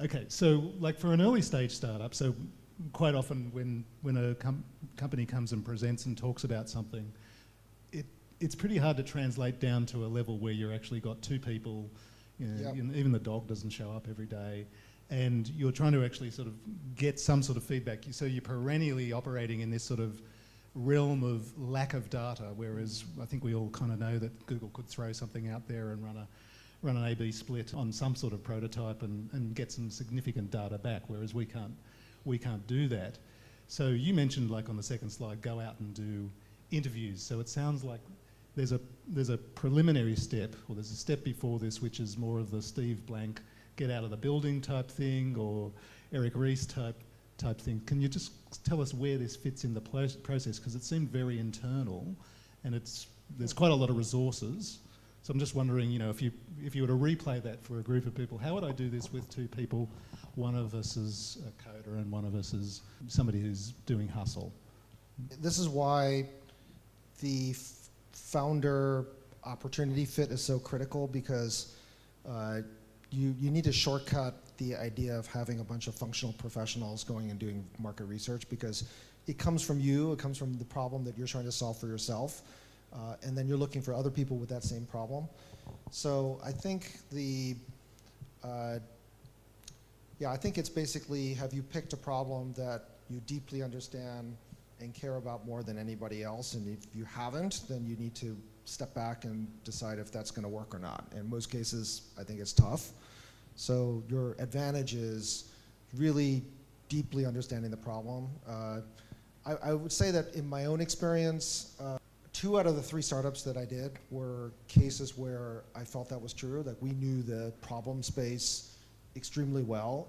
Okay, so like for an early stage startup, so quite often when a company comes and presents and talks about something, it's pretty hard to translate down to a level where you're actually got two people, even the dog doesn't show up every day, and you're trying to actually sort of get some sort of feedback. So you're perennially operating in this sort of realm of lack of data, whereas I think we all kind of know that Google could throw something out there and run an A/B split on some sort of prototype and get some significant data back, whereas we can't do that. So you mentioned, like on the second slide, go out and do interviews. So it sounds like there's a preliminary step, or there's a step before this, which is more of the Steve Blank get out of the building type thing, or Eric Ries type thing. Can you just tell us where this fits in the process? Because it seemed very internal, and there's quite a lot of resources. So I'm just wondering, if you were to replay that for a group of people, how would I do this with two people? One of us is a coder and one of us is somebody who's doing hustle. This is why the founder opportunity fit is so critical, because you need to shortcut the idea of having a bunch of functional professionals going and doing market research, because it comes from you, it comes from the problem that you're trying to solve for yourself, and then you're looking for other people with that same problem. So I think I think it's basically, have you picked a problem that you deeply understand and care about more than anybody else? And if you haven't, then you need to step back and decide if that's going to work or not. In most cases, I think it's tough. So your advantage is really deeply understanding the problem. I would say that in my own experience, 2 out of the 3 startups that I did were cases where I felt that was true, that we knew the problem space extremely well.